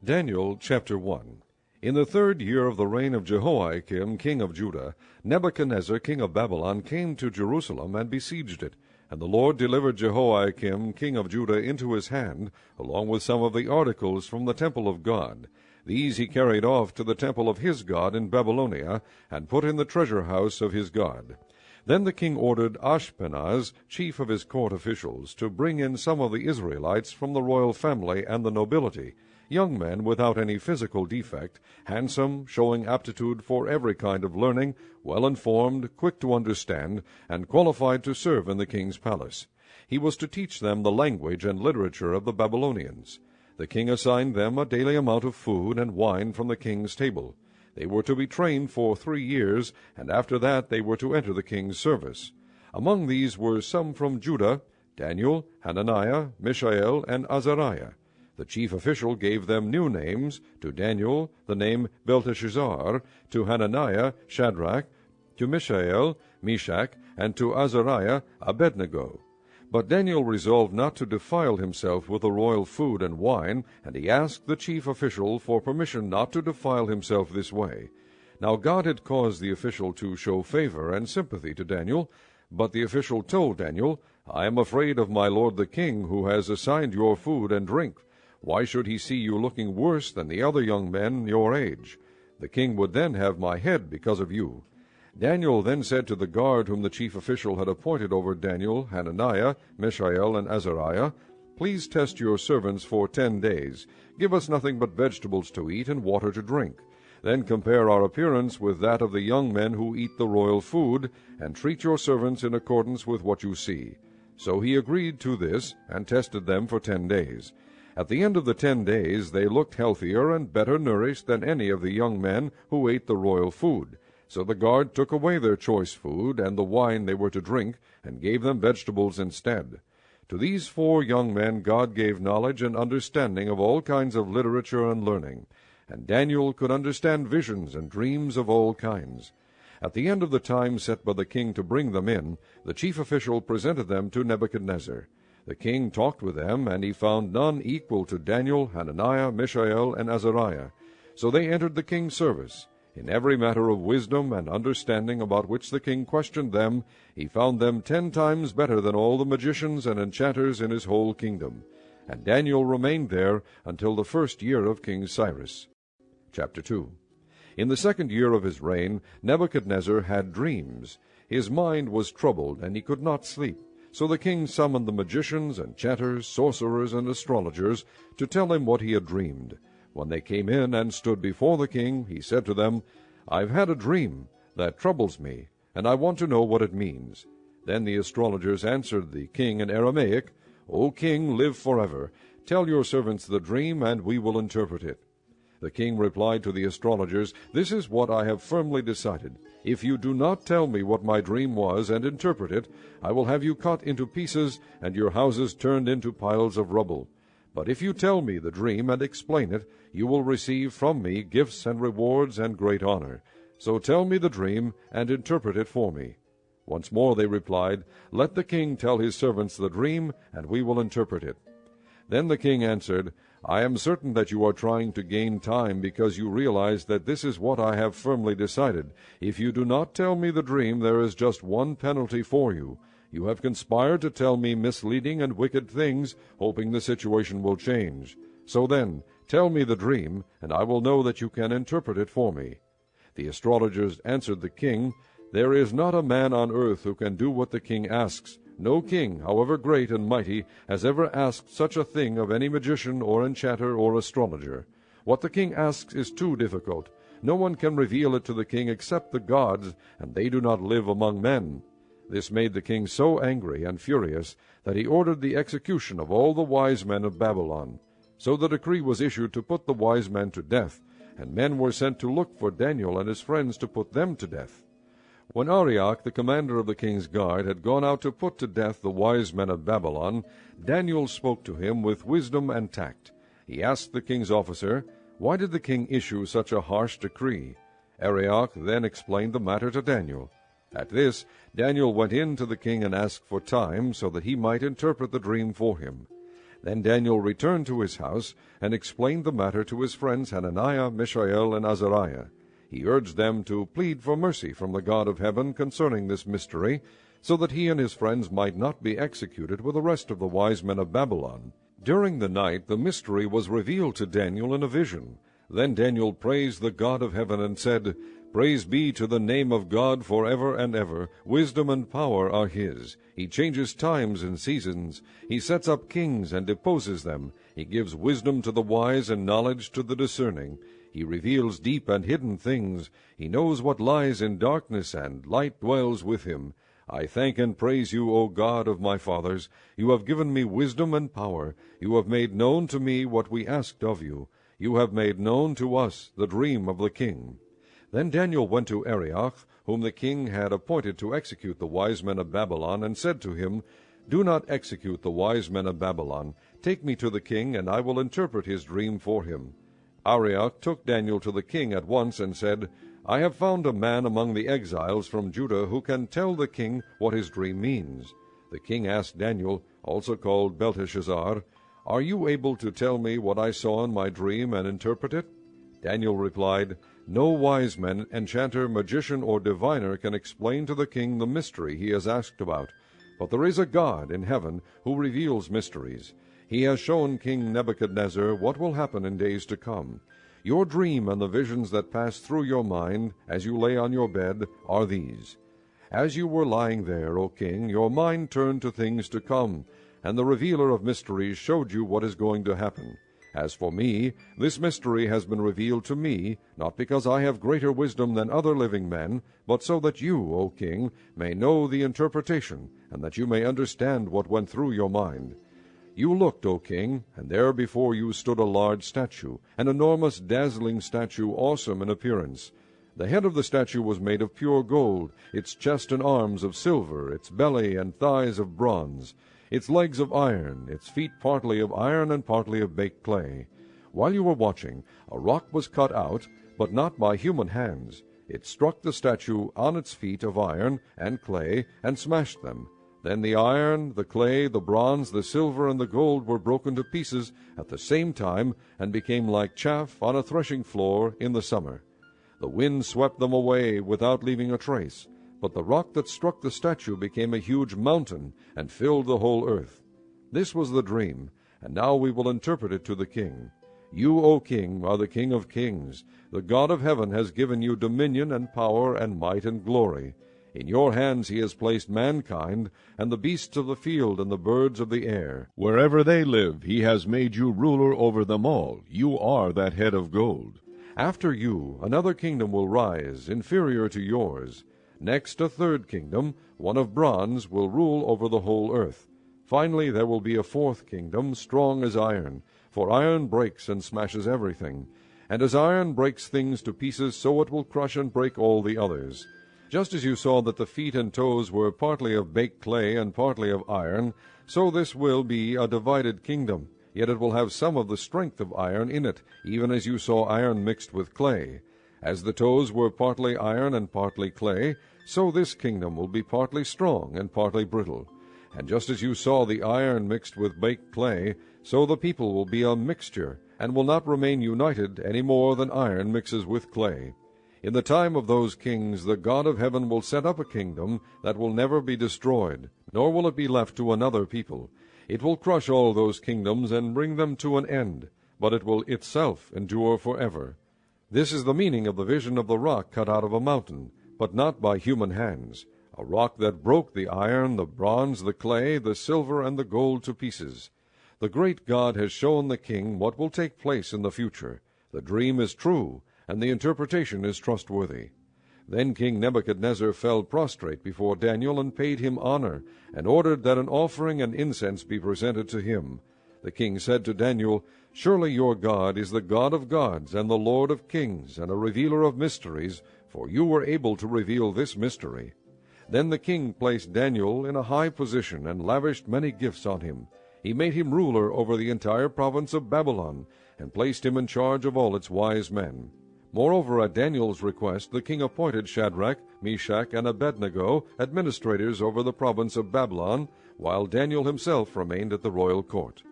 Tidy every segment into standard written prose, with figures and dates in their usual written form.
Daniel chapter 1. In the 3rd year of the reign of Jehoiakim king of Judah, Nebuchadnezzar king of Babylon came to Jerusalem and besieged it. And the Lord delivered Jehoiakim king of Judah into his hand, along with some of the articles from the temple of God. These he carried off to the temple of his God in Babylonia, and put in the treasure house of his God. Then the king ordered Ashpenaz, chief of his court officials, to bring in some of the Israelites from the royal family and the nobility, young men without any physical defect, handsome, showing aptitude for every kind of learning, well-informed, quick to understand, and qualified to serve in the king's palace. He was to teach them the language and literature of the Babylonians. The king assigned them a daily amount of food and wine from the king's table. They were to be trained for 3 years, and after that they were to enter the king's service. Among these were some from Judah: Daniel, Hananiah, Mishael, and Azariah. The chief official gave them new names: to Daniel the name Belteshazzar, to Hananiah Shadrach, to Mishael Meshach, and to Azariah Abednego. But Daniel resolved not to defile himself with the royal food and wine, and he asked the chief official for permission not to defile himself this way. Now God had caused the official to show favor and sympathy to Daniel, but the official told Daniel, "I am afraid of my lord the king, who has assigned your food and drink. Why should he see you looking worse than the other young men your age? The king would then have my head because of you." Daniel then said to the guard whom the chief official had appointed over Daniel, Hananiah, Mishael, and Azariah, "Please test your servants for 10 days. Give us nothing but vegetables to eat and water to drink. Then compare our appearance with that of the young men who eat the royal food, and treat your servants in accordance with what you see." So he agreed to this, and tested them for 10 days. At the end of the 10 days they looked healthier and better nourished than any of the young men who ate the royal food. So the guard took away their choice food and the wine they were to drink, and gave them vegetables instead. To these 4 young men God gave knowledge and understanding of all kinds of literature and learning, and Daniel could understand visions and dreams of all kinds. At the end of the time set by the king to bring them in, the chief official presented them to Nebuchadnezzar. The king talked with them, and he found none equal to Daniel, Hananiah, Mishael, and Azariah. So they entered the king's service. In every matter of wisdom and understanding about which the king questioned them, he found them 10 times better than all the magicians and enchanters in his whole kingdom. And Daniel remained there until the 1st year of King Cyrus. Chapter 2. In the 2nd year of his reign, Nebuchadnezzar had dreams. His mind was troubled, and he could not sleep. So the king summoned the magicians, enchanters, sorcerers, and astrologers to tell him what he had dreamed. When they came in and stood before the king, he said to them, "I've had a dream that troubles me, and I want to know what it means." Then the astrologers answered the king in Aramaic, "O king, live forever. Tell your servants the dream, and we will interpret it." The king replied to the astrologers, "This is what I have firmly decided. If you do not tell me what my dream was and interpret it, I will have you cut into pieces and your houses turned into piles of rubble. But if you tell me the dream and explain it, you will receive from me gifts and rewards and great honor. So tell me the dream and interpret it for me." Once more they replied, "Let the king tell his servants the dream, and we will interpret it." Then the king answered, "I am certain that you are trying to gain time, because you realize that this is what I have firmly decided. If you do not tell me the dream, there is just one penalty for you. You have conspired to tell me misleading and wicked things, hoping the situation will change. So then, tell me the dream, and I will know that you can interpret it for me." The astrologers answered the king, "There is not a man on earth who can do what the king asks. No king, however great and mighty, has ever asked such a thing of any magician or enchanter or astrologer. What the king asks is too difficult. No one can reveal it to the king except the gods, and they do not live among men." This made the king so angry and furious that he ordered the execution of all the wise men of Babylon. So the decree was issued to put the wise men to death, and men were sent to look for Daniel and his friends to put them to death. When Arioch, the commander of the king's guard, had gone out to put to death the wise men of Babylon, Daniel spoke to him with wisdom and tact. He asked the king's officer, "Why did the king issue such a harsh decree?" Arioch then explained the matter to Daniel. At this, Daniel went in to the king and asked for time, so that he might interpret the dream for him. Then Daniel returned to his house, and explained the matter to his friends Hananiah, Mishael, and Azariah. He urged them to plead for mercy from the God of heaven concerning this mystery, so that he and his friends might not be executed with the rest of the wise men of Babylon. During the night the mystery was revealed to Daniel in a vision. Then Daniel praised the God of heaven, and said, Praise be to the name of God forever and ever. Wisdom and power are his. He changes times and seasons. He sets up kings and deposes them. He gives wisdom to the wise and knowledge to the discerning. He reveals deep and hidden things. He knows what lies in darkness, and light dwells with him. I thank and praise you, O God of my fathers. You have given me wisdom and power. You have made known to me what we asked of you. You have made known to us the dream of the king. Then Daniel went to Arioch, whom the king had appointed to execute the wise men of Babylon, and said to him, Do not execute the wise men of Babylon. Take me to the king, and I will interpret his dream for him. Arioch took Daniel to the king at once, and said, I have found a man among the exiles from Judah who can tell the king what his dream means. The king asked Daniel, also called Belteshazzar, Are you able to tell me what I saw in my dream and interpret it? Daniel replied, No wise man, enchanter, magician, or diviner can explain to the king the mystery he has asked about. But there is a God in heaven who reveals mysteries. He has shown King Nebuchadnezzar what will happen in days to come. Your dream and the visions that passed through your mind as you lay on your bed are these. As you were lying there, O king, your mind turned to things to come, and the revealer of mysteries showed you what is going to happen. As for me, this mystery has been revealed to me, not because I have greater wisdom than other living men, but so that you, O king, may know the interpretation, and that you may understand what went through your mind. You looked, O king, and there before you stood a large statue, an enormous, dazzling statue, awesome in appearance. The head of the statue was made of pure gold, its chest and arms of silver, its belly and thighs of bronze, its legs of iron, its feet partly of iron and partly of baked clay. While you were watching, a rock was cut out, but not by human hands. It struck the statue on its feet of iron and clay, and smashed them. Then the iron, the clay, the bronze, the silver, and the gold were broken to pieces at the same time, and became like chaff on a threshing floor in the summer. The wind swept them away without leaving a trace. But the rock that struck the statue became a huge mountain, and filled the whole earth. This was the dream, and now we will interpret it to the king. You, O king, are the King of kings. The God of heaven has given you dominion and power and might and glory. In your hands he has placed mankind, and the beasts of the field and the birds of the air. Wherever they live, he has made you ruler over them all. You are that head of gold. After you, another kingdom will rise, inferior to yours. Next, a third kingdom, one of bronze, will rule over the whole earth. Finally, there will be a fourth kingdom, strong as iron, for iron breaks and smashes everything. And as iron breaks things to pieces, so it will crush and break all the others. Just as you saw that the feet and toes were partly of baked clay and partly of iron, so this will be a divided kingdom. Yet it will have some of the strength of iron in it, even as you saw iron mixed with clay. As the toes were partly iron and partly clay, so this kingdom will be partly strong and partly brittle. And just as you saw the iron mixed with baked clay, so the people will be a mixture, and will not remain united any more than iron mixes with clay. In the time of those kings the God of heaven will set up a kingdom that will never be destroyed, nor will it be left to another people. It will crush all those kingdoms and bring them to an end, but it will itself endure forever. This is the meaning of the vision of the rock cut out of a mountain, but not by human hands, a rock that broke the iron, the bronze, the clay, the silver, and the gold to pieces. The great God has shown the king what will take place in the future. The dream is true, and the interpretation is trustworthy. Then King Nebuchadnezzar fell prostrate before Daniel and paid him honor, and ordered that an offering and incense be presented to him. The king said to Daniel, Surely your God is the God of gods and the Lord of kings and a revealer of mysteries, for you were able to reveal this mystery. Then the king placed Daniel in a high position and lavished many gifts on him. He made him ruler over the entire province of Babylon, and placed him in charge of all its wise men. Moreover, at Daniel's request, the king appointed Shadrach, Meshach, and Abednego administrators over the province of Babylon, while Daniel himself remained at the royal court.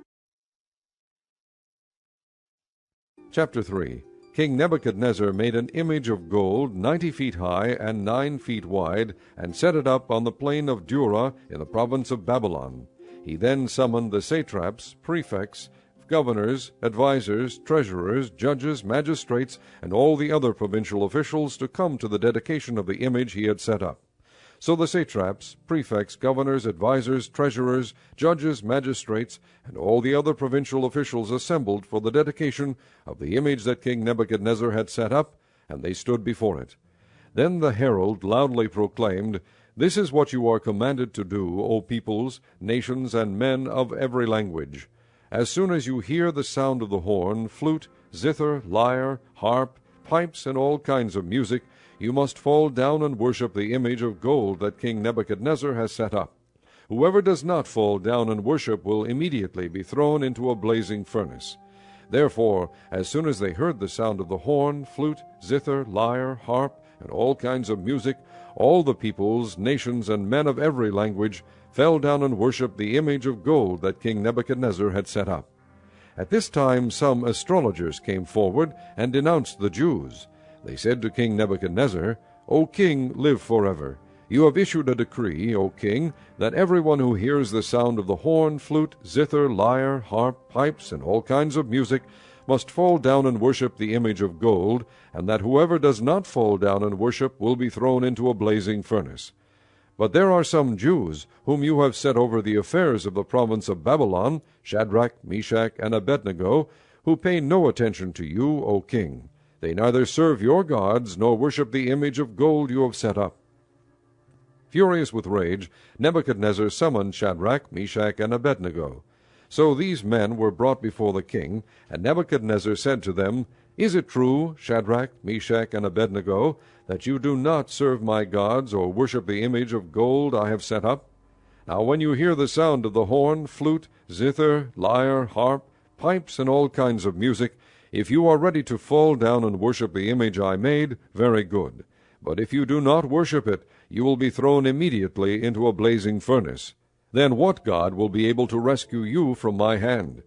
Chapter 3. King Nebuchadnezzar made an image of gold 90 feet high and 9 feet wide, and set it up on the plain of Dura in the province of Babylon. He then summoned the satraps, prefects, governors, advisers, treasurers, judges, magistrates, and all the other provincial officials to come to the dedication of the image he had set up. So the satraps, prefects, governors, advisers, treasurers, judges, magistrates, and all the other provincial officials assembled for the dedication of the image that King Nebuchadnezzar had set up, and they stood before it. Then the herald loudly proclaimed, "This is what you are commanded to do, O peoples, nations, and men of every language. As soon as you hear the sound of the horn, flute, zither, lyre, harp, pipes, and all kinds of music, you must fall down and worship the image of gold that King Nebuchadnezzar has set up. Whoever does not fall down and worship will immediately be thrown into a blazing furnace." Therefore, as soon as they heard the sound of the horn, flute, zither, lyre, harp, and all kinds of music, all the peoples, nations, and men of every language fell down and worshipped the image of gold that King Nebuchadnezzar had set up. At this time some astrologers came forward and denounced the Jews. They said to King Nebuchadnezzar, "O king, live forever. You have issued a decree, O king, that everyone who hears the sound of the horn, flute, zither, lyre, harp, pipes, and all kinds of music must fall down and worship the image of gold, and that whoever does not fall down and worship will be thrown into a blazing furnace. But there are some Jews whom you have set over the affairs of the province of Babylon, Shadrach, Meshach, and Abednego, who pay no attention to you, O king. They neither serve your gods nor worship the image of gold you have set up." Furious with rage, Nebuchadnezzar summoned Shadrach, Meshach, and Abednego. So these men were brought before the king, and Nebuchadnezzar said to them, "Is it true, Shadrach, Meshach, and Abednego, that you do not serve my gods or worship the image of gold I have set up? Now when you hear the sound of the horn, flute, zither, lyre, harp, pipes, and all kinds of music, if you are ready to fall down and worship the image I made, very good. But if you do not worship it, you will be thrown immediately into a blazing furnace. Then what God will be able to rescue you from my hand?"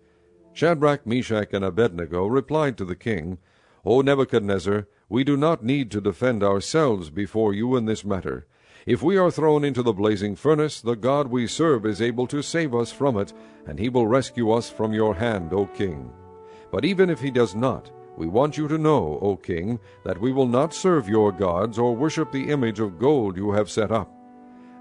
Shadrach, Meshach, and Abednego replied to the king, "O Nebuchadnezzar, we do not need to defend ourselves before you in this matter. If we are thrown into the blazing furnace, the God we serve is able to save us from it, and he will rescue us from your hand, O king. But even if he does not, we want you to know, O king, that we will not serve your gods or worship the image of gold you have set up."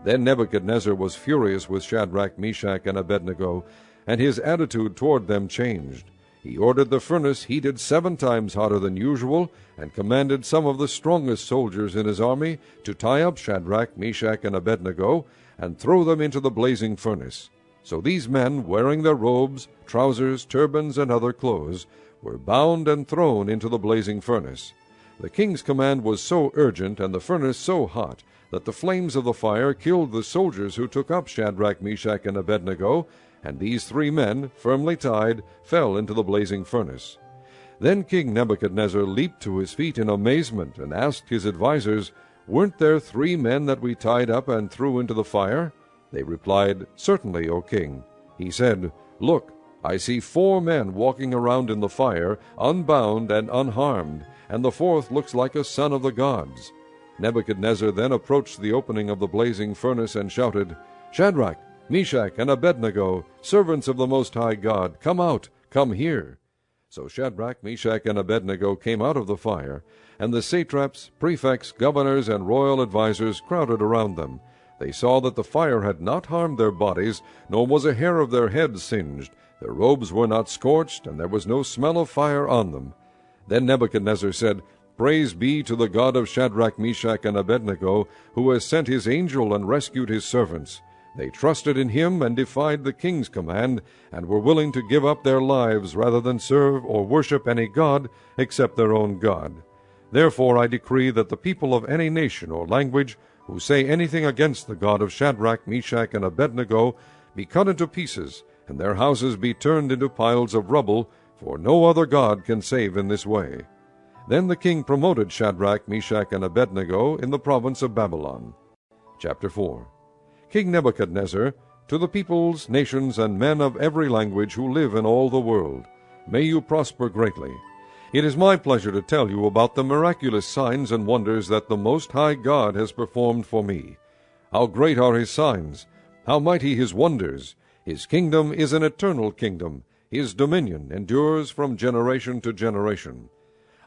Then Nebuchadnezzar was furious with Shadrach, Meshach, and Abednego, and his attitude toward them changed. He ordered the furnace heated 7 times hotter than usual, and commanded some of the strongest soldiers in his army to tie up Shadrach, Meshach, and Abednego, and throw them into the blazing furnace. So these men, wearing their robes, trousers, turbans, and other clothes, were bound and thrown into the blazing furnace. The king's command was so urgent and the furnace so hot that the flames of the fire killed the soldiers who took up Shadrach, Meshach, and Abednego, and these 3 men, firmly tied, fell into the blazing furnace. Then King Nebuchadnezzar leaped to his feet in amazement and asked his advisers, "Weren't there 3 men that we tied up and threw into the fire?" They replied, "Certainly, O king." He said, "Look, I see 4 men walking around in the fire, unbound and unharmed, and the 4th looks like a son of the gods." Nebuchadnezzar then approached the opening of the blazing furnace and shouted, "Shadrach, Meshach, and Abednego, servants of the Most High God, come out, come here." So Shadrach, Meshach, and Abednego came out of the fire, and the satraps, prefects, governors, and royal advisers crowded around them. They saw that the fire had not harmed their bodies, nor was a hair of their heads singed. Their robes were not scorched, and there was no smell of fire on them. Then Nebuchadnezzar said, "Praise be to the God of Shadrach, Meshach, and Abednego, who has sent his angel and rescued his servants. They trusted in him and defied the king's command, and were willing to give up their lives rather than serve or worship any god except their own God. Therefore I decree that the people of any nation or language who say anything against the God of Shadrach, Meshach, and Abednego be cut into pieces, and their houses be turned into piles of rubble, for no other God can save in this way." Then the king promoted Shadrach, Meshach, and Abednego in the province of Babylon. Chapter 4. King Nebuchadnezzar, to the peoples, nations, and men of every language who live in all the world, may you prosper greatly. It is my pleasure to tell you about the miraculous signs and wonders that the Most High God has performed for me. How great are his signs! How mighty his wonders! His kingdom is an eternal kingdom. His dominion endures from generation to generation.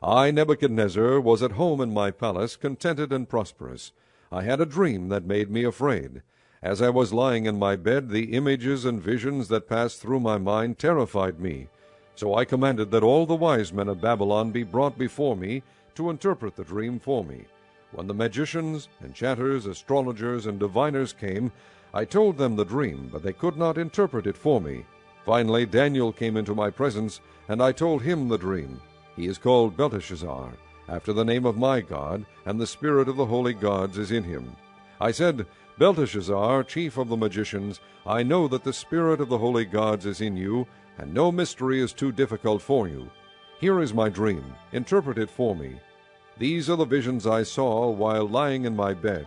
I, Nebuchadnezzar, was at home in my palace, contented and prosperous. I had a dream that made me afraid. As I was lying in my bed, the images and visions that passed through my mind terrified me. So I commanded that all the wise men of Babylon be brought before me to interpret the dream for me. When the magicians, enchanters, astrologers, and diviners came, I told them the dream, but they could not interpret it for me. Finally Daniel came into my presence, and I told him the dream. He is called Belteshazzar, after the name of my God, and the spirit of the holy gods is in him. I said, Belteshazzar, chief of the magicians, I know that the spirit of the holy gods is in you, and no mystery is too difficult for you. Here is my dream. Interpret it for me. These are the visions I saw while lying in my bed.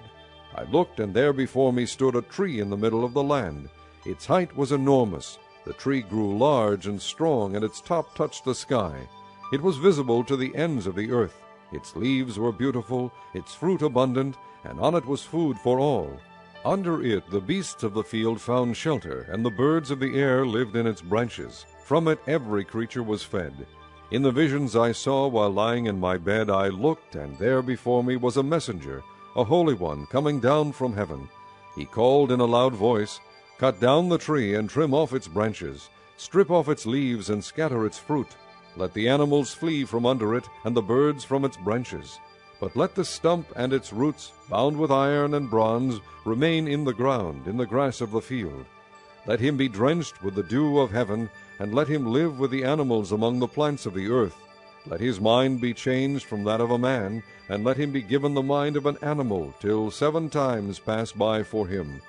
I looked, and there before me stood a tree in the middle of the land. Its height was enormous. The tree grew large and strong, and its top touched the sky. It was visible to the ends of the earth. Its leaves were beautiful, its fruit abundant, and on it was food for all. Under it the beasts of the field found shelter, and the birds of the air lived in its branches. From it every creature was fed. In the visions I saw while lying in my bed, I looked, and there before me was a messenger, a holy one, coming down from heaven. He called in a loud voice, Cut down the tree and trim off its branches, strip off its leaves and scatter its fruit. Let the animals flee from under it, and the birds from its branches. But let the stump and its roots, bound with iron and bronze, remain in the ground, in the grass of the field. Let him be drenched with the dew of heaven, and let him live with the animals among the plants of the earth. Let his mind be changed from that of a man, and let him be given the mind of an animal, till 7 times pass by for him.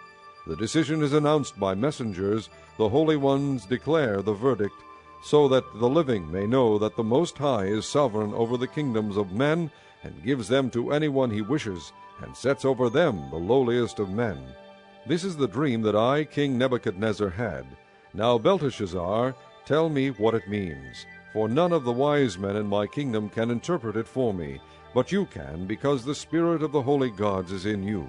The decision is announced by messengers, the holy ones declare the verdict, so that the living may know that the Most High is sovereign over the kingdoms of men, and gives them to anyone he wishes, and sets over them the lowliest of men. This is the dream that I, King Nebuchadnezzar, had. Now, Belteshazzar, tell me what it means, for none of the wise men in my kingdom can interpret it for me, but you can, because the spirit of the holy gods is in you.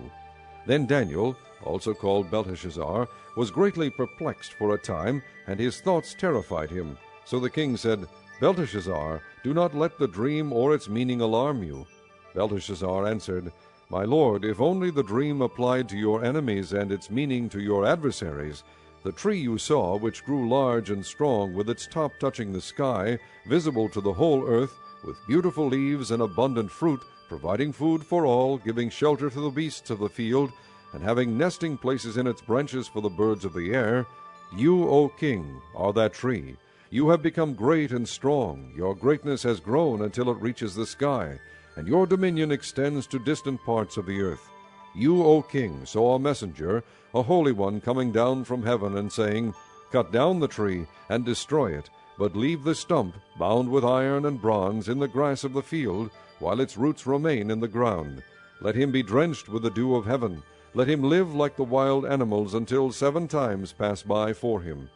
Then Daniel, also called Belteshazzar, was greatly perplexed for a time, and his thoughts terrified him. So the king said, Belteshazzar, do not let the dream or its meaning alarm you. Belteshazzar answered, My lord, if only the dream applied to your enemies and its meaning to your adversaries. The tree you saw, which grew large and strong, with its top touching the sky, visible to the whole earth, with beautiful leaves and abundant fruit, providing food for all, giving shelter to the beasts of the field, and having nesting places in its branches for the birds of the air, you, O king, are that tree. You have become great and strong. Your greatness has grown until it reaches the sky, and your dominion extends to distant parts of the earth. You, O king, saw a messenger, a holy one, coming down from heaven, and saying, Cut down the tree and destroy it, but leave the stump, bound with iron and bronze, in the grass of the field, while its roots remain in the ground. Let him be drenched with the dew of heaven. Let him live like the wild animals until 7 times pass by for him.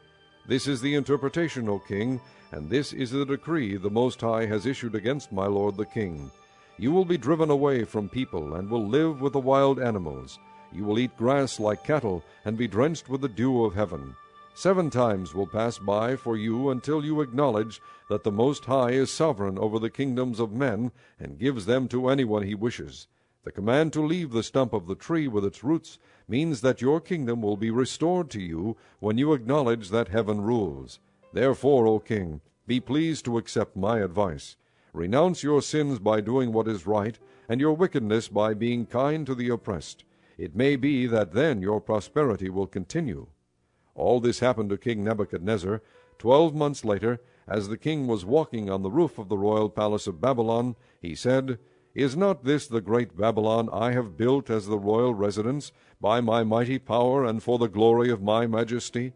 This is the interpretation, O king, and this is the decree the Most High has issued against my lord the king. You will be driven away from people, and will live with the wild animals. You will eat grass like cattle, and be drenched with the dew of heaven. 7 times will pass by for you until you acknowledge that the Most High is sovereign over the kingdoms of men, and gives them to anyone he wishes. The command to leave the stump of the tree with its roots means that your kingdom will be restored to you when you acknowledge that heaven rules. Therefore, O king, be pleased to accept my advice. Renounce your sins by doing what is right, and your wickedness by being kind to the oppressed. It may be that then your prosperity will continue. All this happened to King Nebuchadnezzar. 12 months later, as the king was walking on the roof of the royal palace of Babylon, he said, Is not this the great Babylon I have built as the royal residence, by my mighty power and for the glory of my majesty?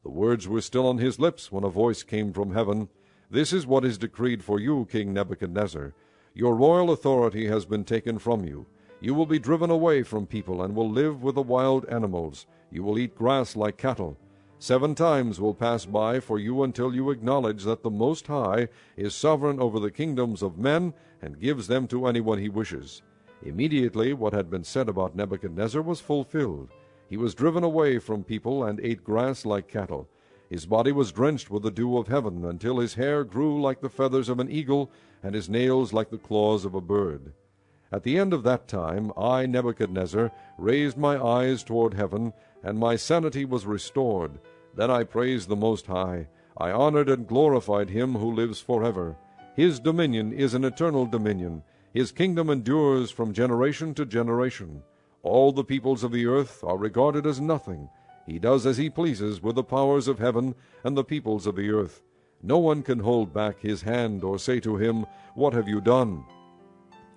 The words were still on his lips when a voice came from heaven. This is what is decreed for you, King Nebuchadnezzar. Your royal authority has been taken from you. You will be driven away from people, and will live with the wild animals. You will eat grass like cattle. 7 times will pass by for you until you acknowledge that the Most High is sovereign over the kingdoms of men and gives them to anyone he wishes." Immediately what had been said about Nebuchadnezzar was fulfilled. He was driven away from people and ate grass like cattle. His body was drenched with the dew of heaven until his hair grew like the feathers of an eagle and his nails like the claws of a bird. At the end of that time I, Nebuchadnezzar, raised my eyes toward heaven, and my sanity was restored. Then I praised the Most High. I honored and glorified him who lives forever. His dominion is an eternal dominion. His kingdom endures from generation to generation. All the peoples of the earth are regarded as nothing. He does as he pleases with the powers of heaven and the peoples of the earth. No one can hold back his hand or say to him, "What have you done?"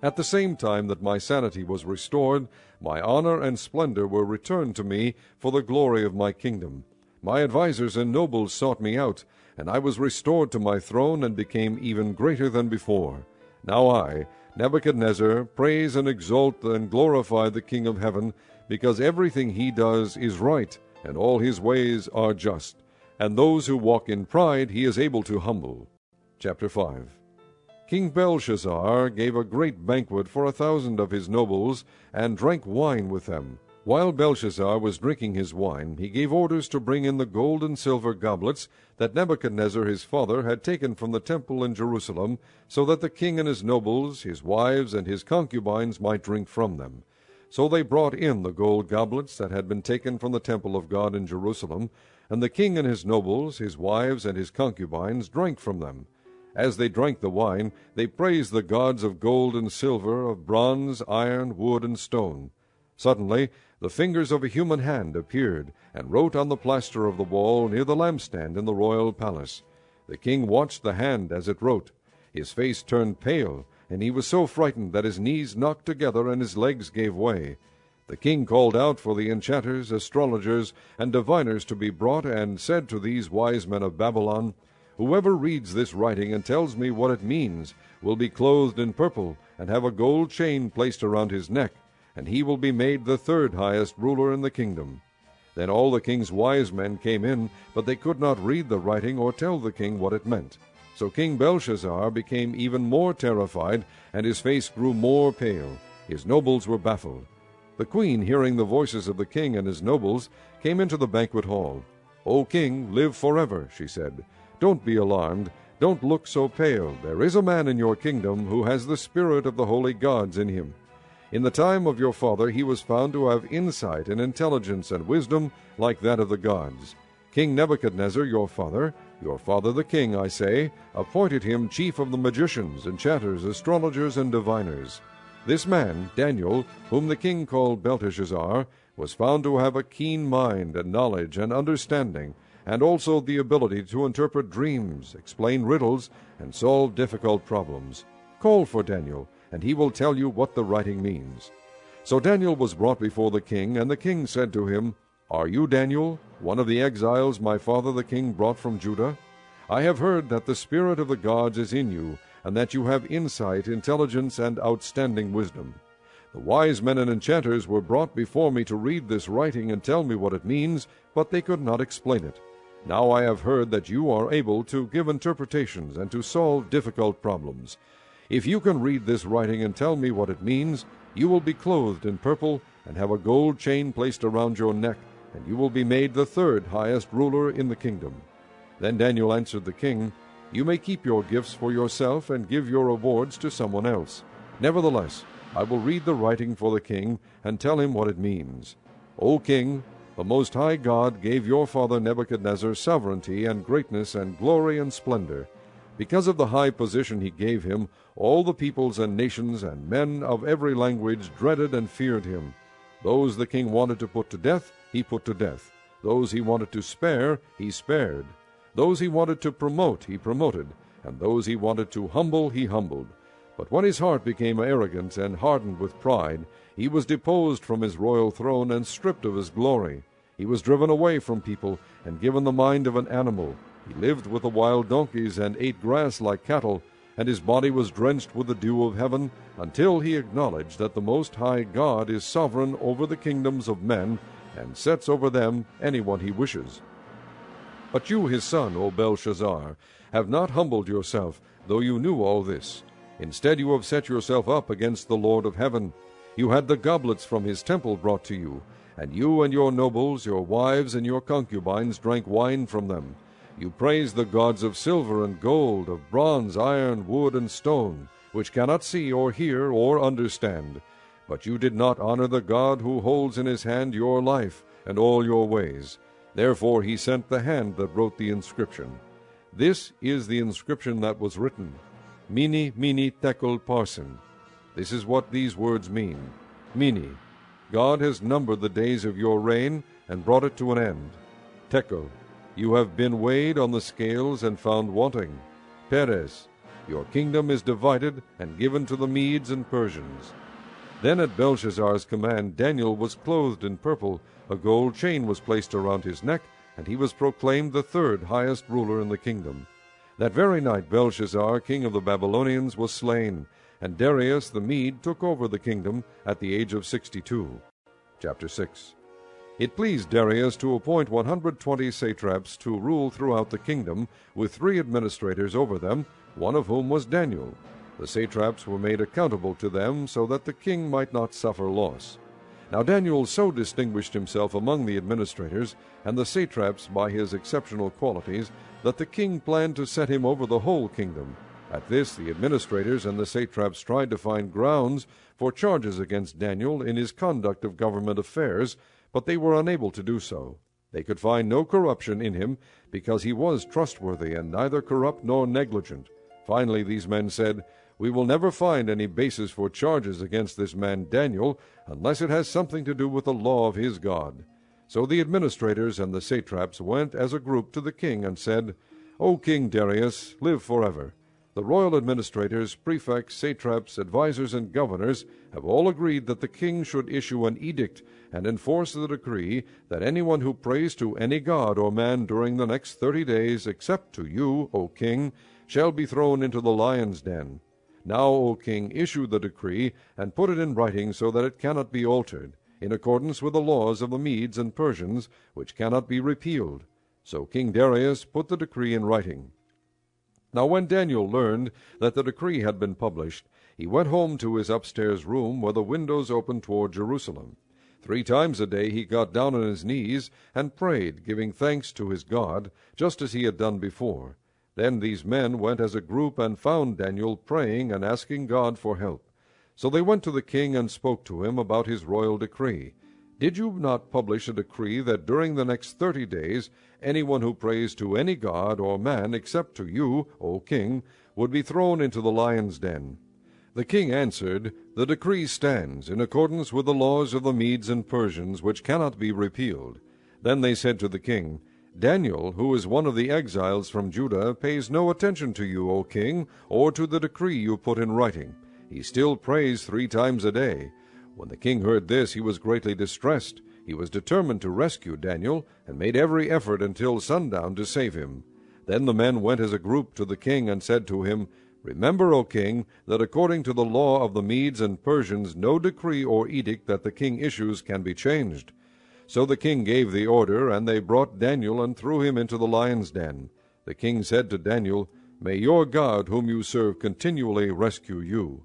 At the same time that my sanity was restored, my honor and splendor were returned to me for the glory of my kingdom. My advisers and nobles sought me out, and I was restored to my throne and became even greater than before. Now I, Nebuchadnezzar, praise and exalt and glorify the King of heaven, because everything he does is right, and all his ways are just, and those who walk in pride he is able to humble. Chapter 5. King Belshazzar gave a great banquet for 1,000 of his nobles, and drank wine with them. While Belshazzar was drinking his wine, he gave orders to bring in the gold and silver goblets that Nebuchadnezzar his father had taken from the temple in Jerusalem, so that the king and his nobles, his wives, and his concubines might drink from them. So they brought in the gold goblets that had been taken from the temple of God in Jerusalem, and the king and his nobles, his wives, and his concubines drank from them. As they drank the wine, they praised the gods of gold and silver, of bronze, iron, wood, and stone. Suddenly the fingers of a human hand appeared, and wrote on the plaster of the wall near the lampstand in the royal palace. The king watched the hand as it wrote. His face turned pale, and he was so frightened that his knees knocked together and his legs gave way. The king called out for the enchanters, astrologers, and diviners to be brought, and said to these wise men of Babylon, "Whoever reads this writing and tells me what it means will be clothed in purple, and have a gold chain placed around his neck, and he will be made the 3rd highest ruler in the kingdom." Then all the king's wise men came in, but they could not read the writing or tell the king what it meant. So King Belshazzar became even more terrified, and his face grew more pale. His nobles were baffled. The queen, hearing the voices of the king and his nobles, came into the banquet hall. "O king, live forever," she said. "Don't be alarmed. Don't look so pale. There is a man in your kingdom who has the spirit of the holy gods in him. In the time of your father he was found to have insight and intelligence and wisdom like that of the gods. King Nebuchadnezzar, your father the king, I say, appointed him chief of the magicians, enchanters, astrologers, and diviners. This man, Daniel, whom the king called Belteshazzar, was found to have a keen mind and knowledge and understanding, and also the ability to interpret dreams, explain riddles, and solve difficult problems. Call for Daniel, and he will tell you what the writing means." So Daniel was brought before the king, and the king said to him, "Are you Daniel, one of the exiles my father the king brought from Judah? I have heard that the spirit of the gods is in you, and that you have insight, intelligence, and outstanding wisdom. The wise men and enchanters were brought before me to read this writing and tell me what it means, but they could not explain it. Now I have heard that you are able to give interpretations and to solve difficult problems. If you can read this writing and tell me what it means, you will be clothed in purple and have a gold chain placed around your neck, and you will be made the 3rd highest ruler in the kingdom." Then Daniel answered the king, "You may keep your gifts for yourself and give your rewards to someone else. Nevertheless, I will read the writing for the king and tell him what it means. O king, the Most High God gave your father Nebuchadnezzar sovereignty and greatness and glory and splendor. Because of the high position he gave him, all the peoples and nations and men of every language dreaded and feared him. Those the king wanted to put to death, he put to death. Those he wanted to spare, he spared. Those he wanted to promote, he promoted. And those he wanted to humble, he humbled. But when his heart became arrogant and hardened with pride, he was deposed from his royal throne and stripped of his glory. He was driven away from people and given the mind of an animal. He lived with the wild donkeys and ate grass like cattle, and his body was drenched with the dew of heaven, until he acknowledged that the Most High God is sovereign over the kingdoms of men, and sets over them anyone he wishes. But you his son, O Belshazzar, have not humbled yourself, though you knew all this. Instead you have set yourself up against the Lord of heaven. You had the goblets from his temple brought to you, and you and your nobles, your wives, and your concubines drank wine from them. You praised the gods of silver and gold, of bronze, iron, wood, and stone, which cannot see or hear or understand. But you did not honor the God who holds in his hand your life and all your ways. Therefore he sent the hand that wrote the inscription. This is the inscription that was written, Mene, Mene, Tekel, Parsin. This is what these words mean. Mene, God has numbered the days of your reign and brought it to an end. Tekel, you have been weighed on the scales and found wanting. Perez, your kingdom is divided and given to the Medes and Persians. Then at Belshazzar's command Daniel was clothed in purple, a gold chain was placed around his neck, and he was proclaimed the third highest ruler in the kingdom. That very night Belshazzar, king of the Babylonians, was slain, and Darius the Mede took over the kingdom at the age of 62. Chapter 6. It pleased Darius to appoint 120 satraps to rule throughout the kingdom, with 3 administrators over them, one of whom was Daniel. The satraps were made accountable to them, so that the king might not suffer loss. Now Daniel so distinguished himself among the administrators and the satraps by his exceptional qualities that the king planned to set him over the whole kingdom. At this the administrators and the satraps tried to find grounds for charges against Daniel in his conduct of government affairs, but they were unable to do so. They could find no corruption in him, because he was trustworthy and neither corrupt nor negligent. Finally these men said, "We will never find any basis for charges against this man Daniel, unless it has something to do with the law of his God." So the administrators and the satraps went as a group to the king and said, "O King Darius, live forever. The royal administrators, prefects, satraps, advisers, and governors have all agreed that the king should issue an edict and enforce the decree that anyone who prays to any god or man during the next 30 days, except to you, O king, shall be thrown into the lion's den. Now, O king, issue the decree and put it in writing so that it cannot be altered, in accordance with the laws of the Medes and Persians, which cannot be repealed." So King Darius put the decree in writing. Now when Daniel learned that the decree had been published, he went home to his upstairs room where the windows opened toward Jerusalem. 3 times a day he got down on his knees and prayed, giving thanks to his God, just as he had done before. Then these men went as a group and found Daniel praying and asking God for help. So they went to the king and spoke to him about his royal decree. "Did you not publish a decree that during the next 30 days anyone who prays to any god or man except to you, O king, would be thrown into the lion's den?" The king answered, "The decree stands, in accordance with the laws of the Medes and Persians, which cannot be repealed." Then they said to the king, "Daniel, who is one of the exiles from Judah, pays no attention to you, O king, or to the decree you put in writing. He still prays 3 times a day." When the king heard this, he was greatly distressed. He was determined to rescue Daniel, and made every effort until sundown to save him. Then the men went as a group to the king and said to him, "Remember, O king, that according to the law of the Medes and Persians no decree or edict that the king issues can be changed." So the king gave the order, and they brought Daniel and threw him into the lion's den. The king said to Daniel, "May your God whom you serve continually rescue you."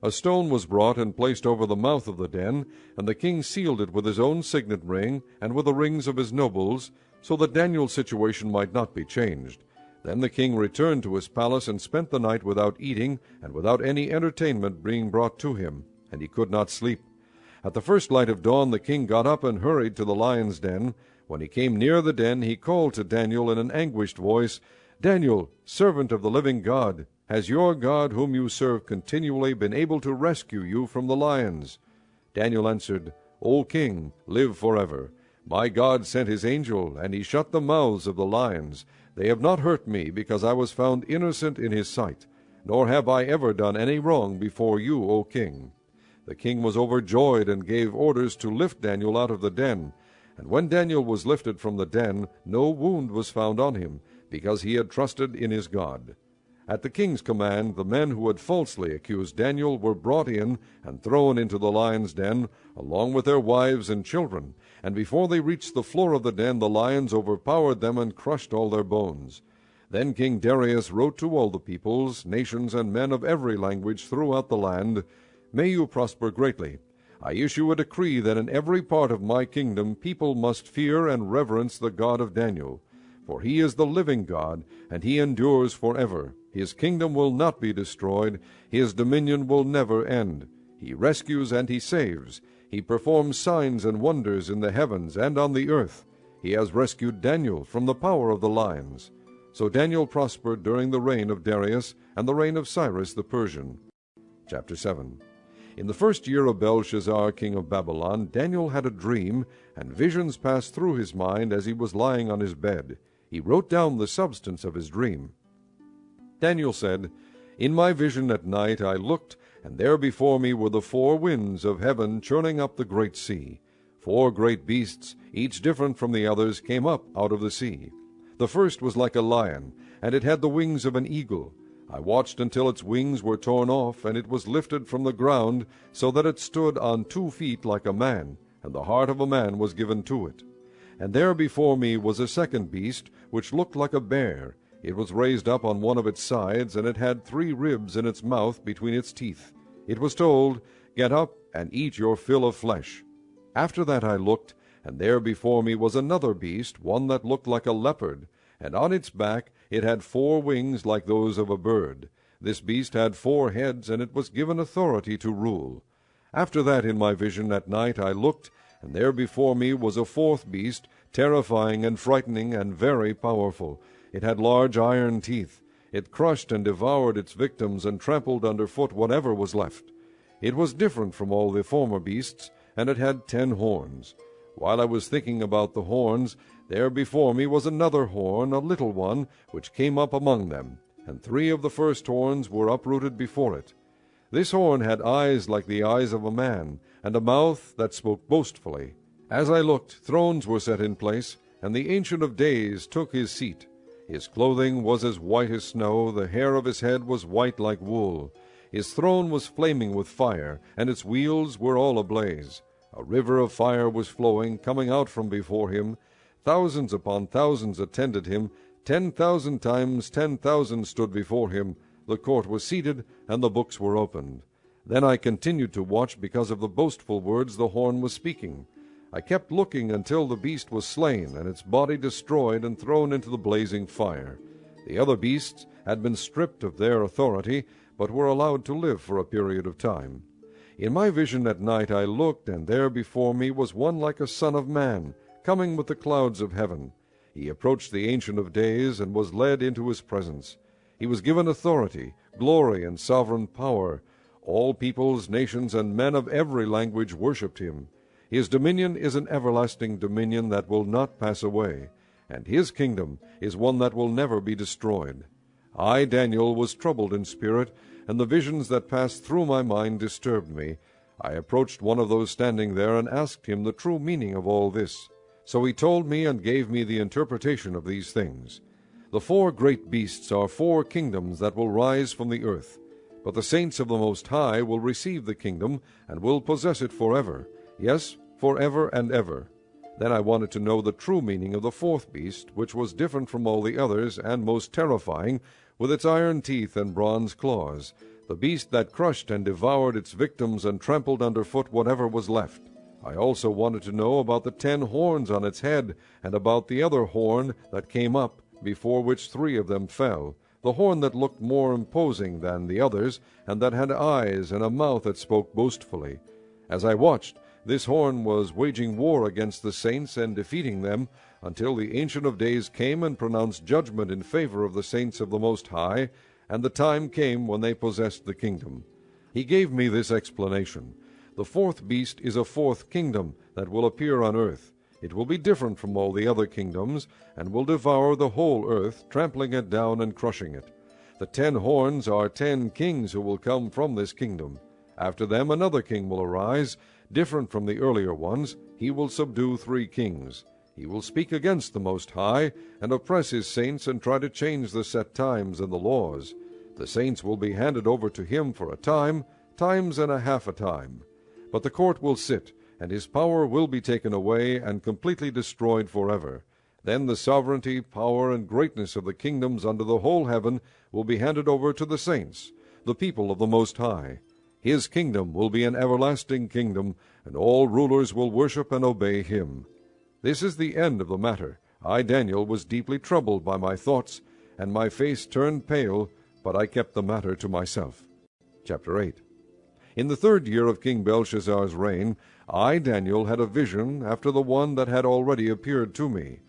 A stone was brought and placed over the mouth of the den, and the king sealed it with his own signet ring and with the rings of his nobles, so that Daniel's situation might not be changed. Then the king returned to his palace and spent the night without eating and without any entertainment being brought to him, and he could not sleep. At the first light of dawn the king got up and hurried to the lion's den. When he came near the den, he called to Daniel in an anguished voice, "Daniel, servant of the living God, has your God whom you serve continually been able to rescue you from the lions?" Daniel answered, "O king, live forever. My God sent his angel, and he shut the mouths of the lions. They have not hurt me, because I was found innocent in his sight, nor have I ever done any wrong before you, O king." The king was overjoyed and gave orders to lift Daniel out of the den. And when Daniel was lifted from the den, no wound was found on him, because he had trusted in his God. At the king's command, the men who had falsely accused Daniel were brought in and thrown into the lion's den, along with their wives and children. And before they reached the floor of the den, the lions overpowered them and crushed all their bones. Then King Darius wrote to all the peoples, nations, and men of every language throughout the land, "May you prosper greatly. I issue a decree that in every part of my kingdom people must fear and reverence the God of Daniel. For he is the living God, and he endures forever. His kingdom will not be destroyed. His dominion will never end. He rescues and he saves. He performs signs and wonders in the heavens and on the earth. He has rescued Daniel from the power of the lions." So Daniel prospered during the reign of Darius and the reign of Cyrus the Persian. Chapter 7. In the first year of Belshazzar, king of Babylon, Daniel had a dream, and visions passed through his mind as he was lying on his bed. He wrote down the substance of his dream. Daniel said, "In my vision at night I looked, and there before me were the four winds of heaven churning up the great sea. 4 great beasts, each different from the others, came up out of the sea. The first was like a lion, and it had the wings of an eagle. I watched until its wings were torn off, and it was lifted from the ground, so that it stood on 2 feet like a man, and the heart of a man was given to it. And there before me was a second beast, which looked like a bear. It was raised up on one of its sides, and it had 3 ribs in its mouth between its teeth. It was told, 'Get up and eat your fill of flesh.' After that I looked, and there before me was another beast, one that looked like a leopard, and on its back it had 4 wings like those of a bird. This beast had 4 heads, and it was given authority to rule. After that in my vision at night I looked, and there before me was a 4th beast, terrifying and frightening and very powerful. It had large iron teeth. It crushed and devoured its victims and trampled underfoot whatever was left. It was different from all the former beasts, and it had 10 horns. While I was thinking about the horns, there before me was another horn, a little one, which came up among them, and 3 of the first horns were uprooted before it. This horn had eyes like the eyes of a man, and a mouth that spoke boastfully. As I looked, thrones were set in place, and the Ancient of Days took his seat. His clothing was as white as snow, the hair of his head was white like wool. His throne was flaming with fire, and its wheels were all ablaze. A river of fire was flowing, coming out from before him. Thousands upon thousands attended him. 10,000 times 10,000 stood before him. The court was seated, and the books were opened. Then I continued to watch because of the boastful words the horn was speaking. I kept looking until the beast was slain, and its body destroyed and thrown into the blazing fire. The other beasts had been stripped of their authority, but were allowed to live for a period of time. In my vision at night I looked, and there before me was one like a son of man, coming with the clouds of heaven. He approached the Ancient of Days, and was led into his presence. He was given authority, glory, and sovereign power. All peoples, nations, and men of every language worshipped him. His dominion is an everlasting dominion that will not pass away, and his kingdom is one that will never be destroyed. I, Daniel, was troubled in spirit, and the visions that passed through my mind disturbed me. I approached one of those standing there and asked him the true meaning of all this. So he told me and gave me the interpretation of these things. The 4 great beasts are 4 kingdoms that will rise from the earth. But the saints of the Most High will receive the kingdom and will possess it forever. Yes, forever and ever. Then I wanted to know the true meaning of the 4th beast, which was different from all the others and most terrifying, with its iron teeth and bronze claws, the beast that crushed and devoured its victims and trampled underfoot whatever was left. I also wanted to know about the 10 horns on its head, and about the other horn that came up, before which 3 of them fell, the horn that looked more imposing than the others, and that had eyes and a mouth that spoke boastfully. As I watched, this horn was waging war against the saints and defeating them, until the Ancient of Days came and pronounced judgment in favor of the saints of the Most High, and the time came when they possessed the kingdom. He gave me this explanation. The 4th beast is a 4th kingdom that will appear on earth. It will be different from all the other kingdoms, and will devour the whole earth, trampling it down and crushing it. The 10 horns are 10 kings who will come from this kingdom. After them another king will arise, different from the earlier ones. He will subdue 3 kings. He will speak against the Most High, and oppress his saints, and try to change the set times and the laws. The saints will be handed over to him for a time, times and a half a time. But the court will sit, and his power will be taken away and completely destroyed forever. Then the sovereignty, power, and greatness of the kingdoms under the whole heaven will be handed over to the saints, the people of the Most High. His kingdom will be an everlasting kingdom, and all rulers will worship and obey him. This is the end of the matter. I, Daniel, was deeply troubled by my thoughts, and my face turned pale, but I kept the matter to myself. Chapter 8. In the 3rd year of King Belshazzar's reign, I, Daniel, had a vision after the one that had already appeared to me.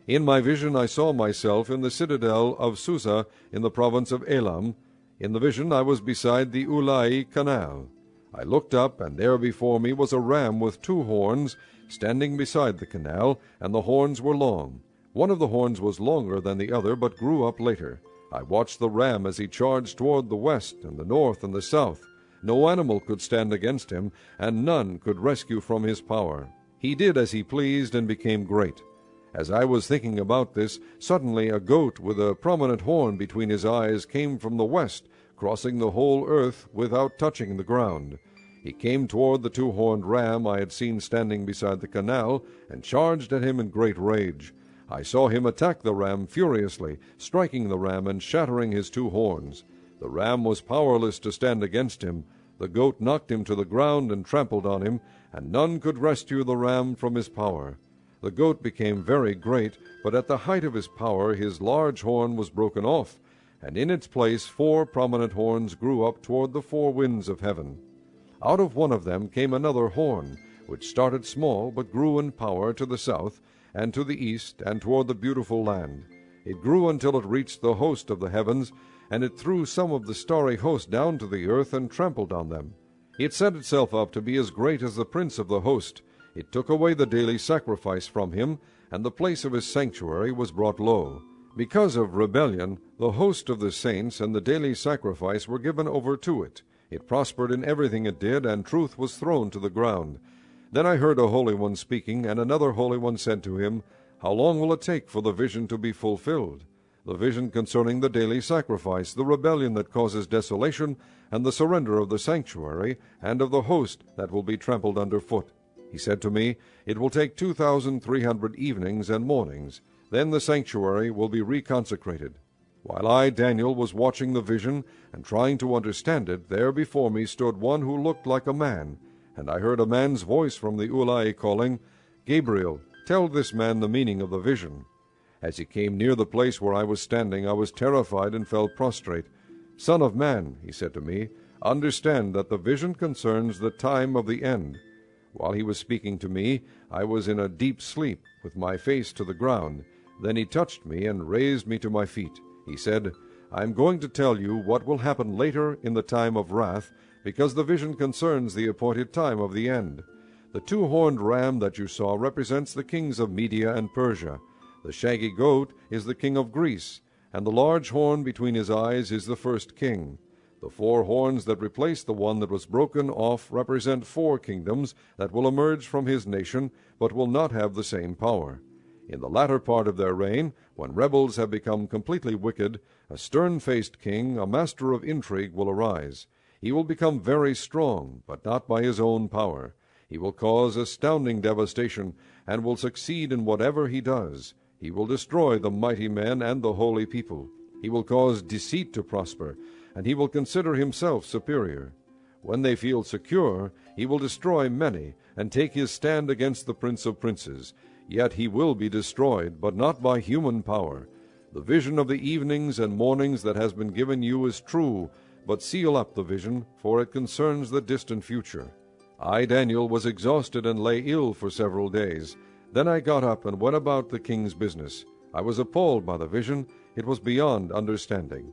In my vision I saw myself in the citadel of Susa in the province of Elam. In the vision I was beside the Ulai canal. I looked up, and there before me was a ram with 2 horns, standing beside the canal, and the horns were long. One of the horns was longer than the other, but grew up later. I watched the ram as he charged toward the west and the north and the south. No animal could stand against him, and none could rescue from his power. He did as he pleased and became great. As I was thinking about this, suddenly a goat with a prominent horn between his eyes came from the west, crossing the whole earth without touching the ground. He came toward the 2-horned ram I had seen standing beside the canal, and charged at him in great rage. I saw him attack the ram furiously, striking the ram and shattering his 2 horns. The ram was powerless to stand against him. The goat knocked him to the ground and trampled on him, and none could rescue the ram from his power. The goat became very great, but at the height of his power his large horn was broken off, and in its place 4 prominent horns grew up toward the 4 winds of heaven. Out of one of them came another horn, which started small, but grew in power to the south, and to the east, and toward the beautiful land. It grew until it reached the host of the heavens, and it threw some of the starry host down to the earth and trampled on them. It set itself up to be as great as the prince of the host. It took away the daily sacrifice from him, and the place of his sanctuary was brought low. Because of rebellion, the host of the saints and the daily sacrifice were given over to it. It prospered in everything it did, and truth was thrown to the ground. Then I heard a holy one speaking, and another holy one said to him, How long will it take for the vision to be fulfilled? The vision concerning the daily sacrifice, the rebellion that causes desolation, and the surrender of the sanctuary, and of the host that will be trampled under foot. He said to me, It will take 2,300 evenings and mornings. Then the sanctuary will be reconsecrated. While I, Daniel, was watching the vision and trying to understand it, there before me stood one who looked like a man. And I heard a man's voice from the Ulai calling, Gabriel, tell this man the meaning of the vision. As he came near the place where I was standing, I was terrified and fell prostrate. Son of man, he said to me, understand that the vision concerns the time of the end. While he was speaking to me, I was in a deep sleep, with my face to the ground. Then he touched me and raised me to my feet. He said, I am going to tell you what will happen later in the time of wrath, because the vision concerns the appointed time of the end. The 2-horned ram that you saw represents the kings of Media and Persia. The shaggy goat is the king of Greece, and the large horn between his eyes is the first king. The 4 horns that replace the one that was broken off represent 4 kingdoms that will emerge from his nation, but will not have the same power. In the latter part of their reign, when rebels have become completely wicked, a stern-faced king, a master of intrigue, will arise. He will become very strong, but not by his own power. He will cause astounding devastation, and will succeed in whatever he does. He will destroy the mighty men and the holy people. He will cause deceit to prosper, and he will consider himself superior. When they feel secure, he will destroy many, and take his stand against the Prince of Princes. Yet he will be destroyed, but not by human power. The vision of the evenings and mornings that has been given you is true, but seal up the vision, for it concerns the distant future. I, Daniel, was exhausted and lay ill for several days. Then I got up and went about the king's business. I was appalled by the vision. It was beyond understanding.